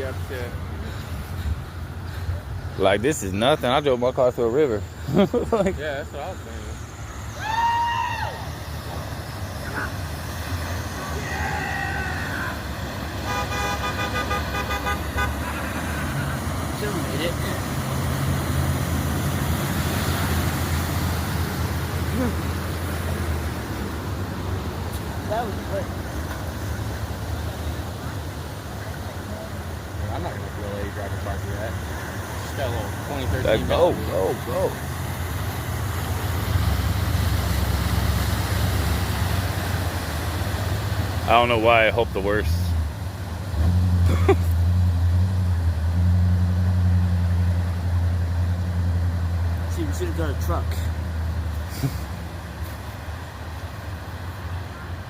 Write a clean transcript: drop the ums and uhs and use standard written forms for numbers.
up shit. Like, this is nothing. I drove my car through a river. Like, Yeah, that's what I was thinking. Should have made it. That was good. I'm not gonna let you drive a car through that. Just got a little 2013 like, go, Malibu. go, go. I don't know why I hope the worst. See, we should have got a truck.